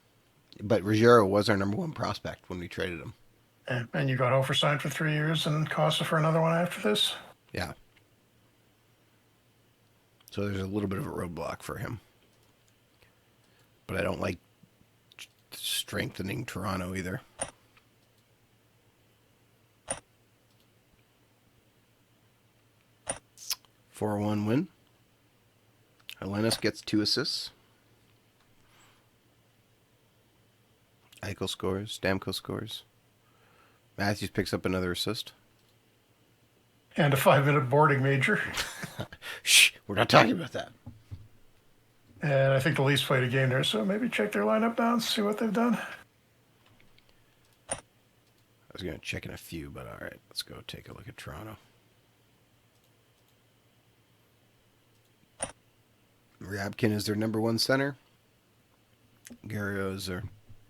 But Ruggiero was our number 1 prospect when we traded him. And you got Hofer signed for 3 years and Costa for another one after this? Yeah. So there's a little bit of a roadblock for him. But I don't like strengthening Toronto either. For a 4-1 win. Helenis gets 2 assists. Eichel scores. Stamkos scores. Matthews picks up another assist. And a 5-minute boarding major. Shh, we're not talking about that. And I think the Leafs played a game there, so maybe check their lineup down, see what they've done. I was going to check in a few, but all right, let's go take a look at Toronto. Rabkin is their number 1 center. Garrio is their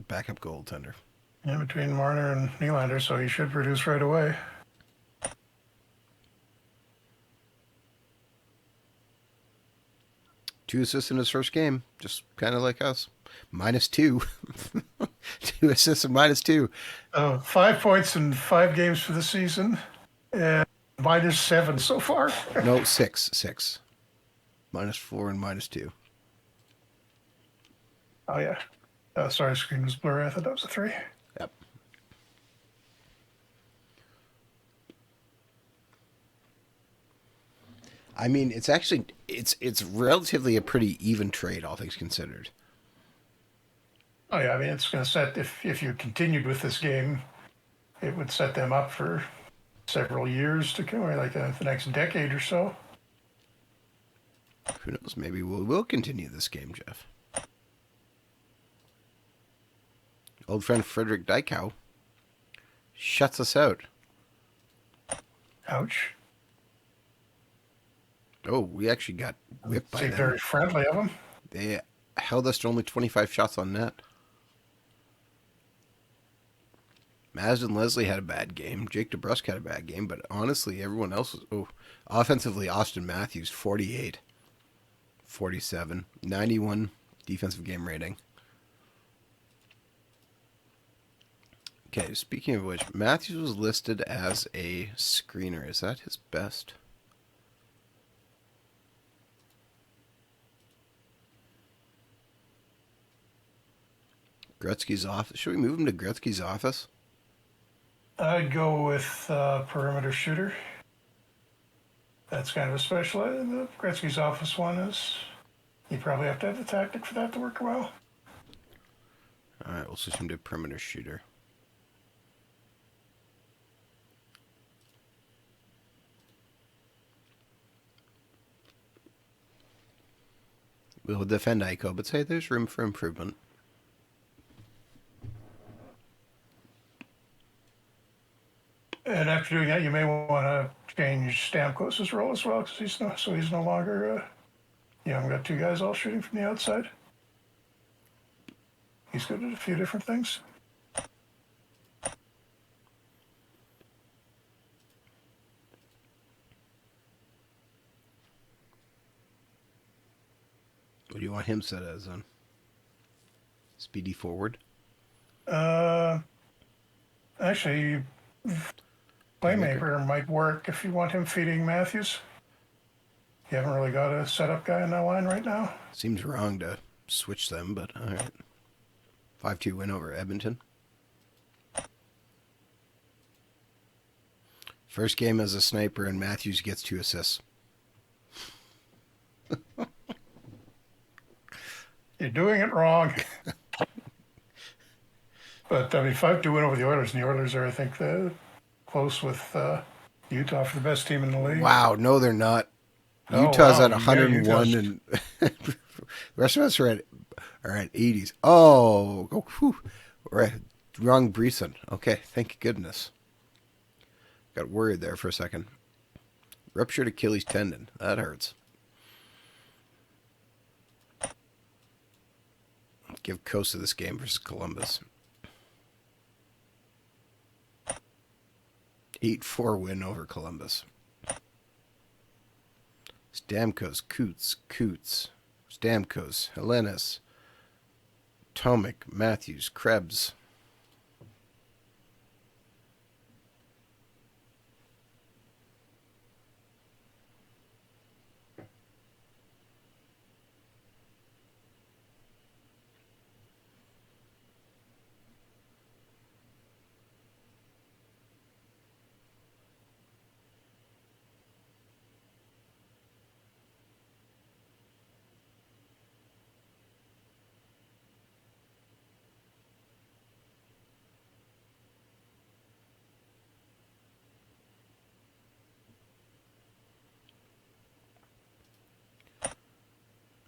backup goaltender. Yeah, between Marner and Nylander, so he should produce right away. Two assists in his first game, just kind of like us. -2. 2 assists and -2. 5 points in 5 games for the season, and -7 so far. No, 6. -4 and -2. Oh, yeah. Sorry, screen was blurry. I thought that was a 3. Yep. I mean, it's actually it's relatively a pretty even trade, all things considered. Oh, yeah. I mean, it's going to set, if you continued with this game, it would set them up for several years to come, or like the next decade or so. Who knows? Maybe we'll continue this game, Jeff. Old friend Frederick Dykau shuts us out. Ouch. Oh, we actually got whipped by them. Very friendly of them. They held us to only 25 shots on net. Mazden Leslie had a bad game. Jake DeBrusk had a bad game, but honestly, everyone else was... Oh, offensively, Austin Matthews, 48. 47. 91 defensive game rating. Okay, speaking of which, Matthews was listed as a screener. Is that his best? Gretzky's office. Should we move him to Gretzky's office? I'd go with perimeter shooter. That's kind of a special. The Gretzky's office one is... You probably have to have the tactic for that to work well. All right, we'll switch him to perimeter shooter. We'll defend Eichel, but say there's room for improvement. And after doing that, you may want to change Stamkos' role as well, because he's no longer. You haven't got 2 guys all shooting from the outside. He's good at a few different things. What do you want him set as then? Speedy forward. Actually, Playmaker might work if you want him feeding Matthews. You haven't really got a setup guy in that line right now. Seems wrong to switch them, but all right. 5-2 win over Edmonton. First game as a sniper, and Matthews gets 2 assists. You're doing it wrong. But, I mean, 5-2 win over the Oilers, and the Oilers are, I think, close with Utah for the best team in the league. Wow, no, they're not. Oh, Utah's wow. at 101, Yeah, and the rest of us are at 80s. Oh, whew. We're at wrong Breeson. Okay, thank goodness. Got worried there for a second. Ruptured Achilles tendon. That hurts. Give Costa this game versus Columbus. 8-4 win over Columbus. Stamkos, Coots, Stamkos, Hellenis, Tomic, Matthews, Krebs.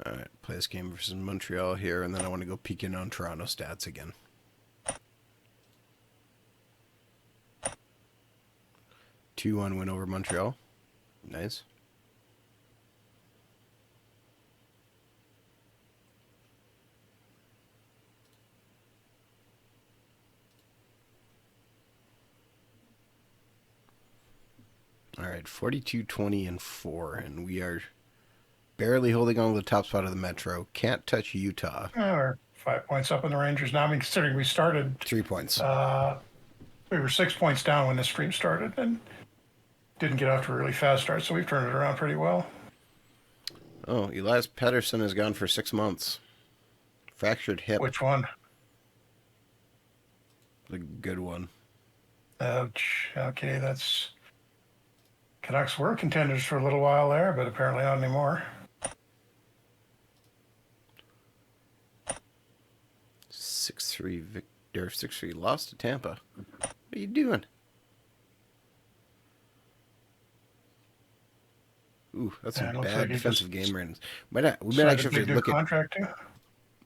All right, play this game versus Montreal here, and then I want to go peek in on Toronto stats again. 2-1 win over Montreal. Nice. All right, 42-20-4, and we are barely holding on to the top spot of the Metro. Can't touch Utah. we're 5 points up in the Rangers now. I mean, considering we started, 3 points. we were 6 points down when the stream started and didn't get off to a really fast start, so we've turned it around pretty well. Oh, Elias Pettersson is gone for 6 months. Fractured hip. Which one? The good one. Ouch. Okay, that's... Canucks were contenders for a little while there, but apparently not anymore. 6-3 victor. 6-3 lost to Tampa. What are you doing? Ooh, that's some bad like defensive game ratings. We might actually have to look at.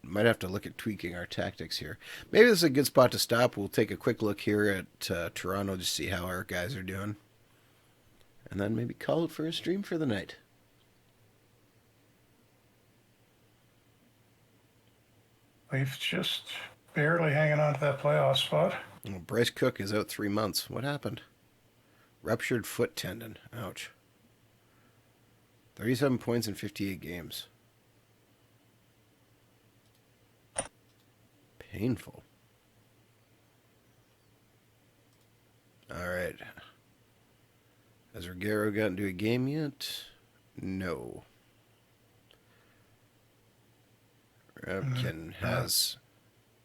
Might have to look at tweaking our tactics here. Maybe this is a good spot to stop. We'll take a quick look here at Toronto to see how our guys are doing, and then maybe call it for a stream for the night. We've just barely hanging on to that playoff spot. Well, Bryce Cook is out 3 months. What happened? Ruptured foot tendon. Ouch. 37 points in 58 games. Painful. All right. Has Ruggiero gotten to a game yet? No. Repkin has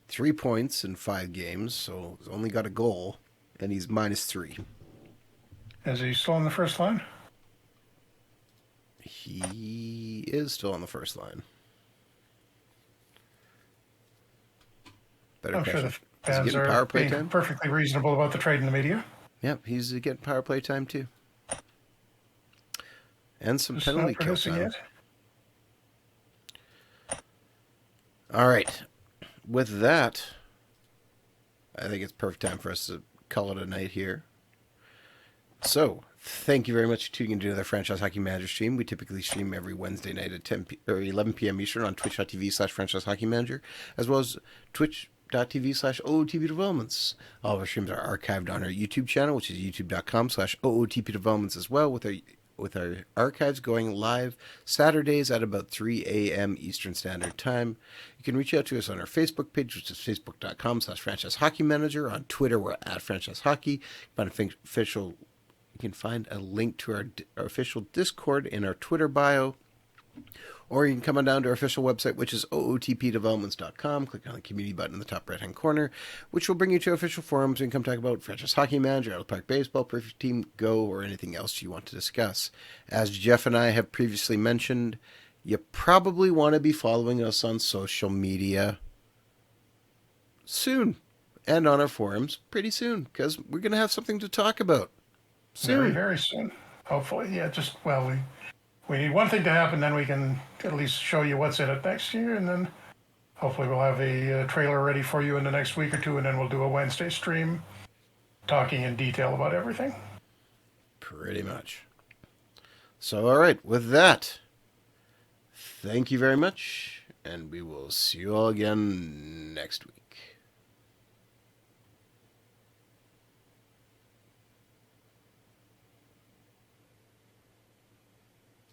3 points in 5 games, so he's only got a goal, and he's -3. Is he still on the first line? He is still on the first line. Better I'm sure question. the Is he fans getting are power play being time? perfectly reasonable about the trade in the media. Yep, he's getting power play time too. And some Just penalty not kill producing time. yet. All right. With that, I think it's perfect time for us to call it a night here. So, thank you very much for tuning into another Franchise Hockey Manager stream. We typically stream every Wednesday night at 11 p.m. Eastern on twitch.tv/Franchise Hockey Manager, as well as twitch.tv/OOTP Developments. All of our streams are archived on our YouTube channel, which is youtube.com/OOTP Developments as well, with our with our archives going live Saturdays at about 3 a.m. Eastern Standard Time. You can reach out to us on our Facebook page, which is facebook.com/franchise hockey manager. On Twitter, we're at franchise hockey. You can find a link to our official Discord in our Twitter bio. Or you can come on down to our official website, which is ootpdevelopments.com. Click on the community button in the top right-hand corner, which will bring you to official forums. You can come talk about franchise hockey manager, Idle Park baseball, perfect team, go, or anything else you want to discuss. As Jeff and I have previously mentioned, you probably want to be following us on social media soon, and on our forums pretty soon, because we're going to have something to talk about soon. Very, very soon. Hopefully, yeah. We need one thing to happen, then we can at least show you what's in it next year, and then hopefully we'll have a trailer ready for you in the next week or two, and then we'll do a Wednesday stream talking in detail about everything. Pretty much. So, all right, with that, thank you very much, and we will see you all again next week.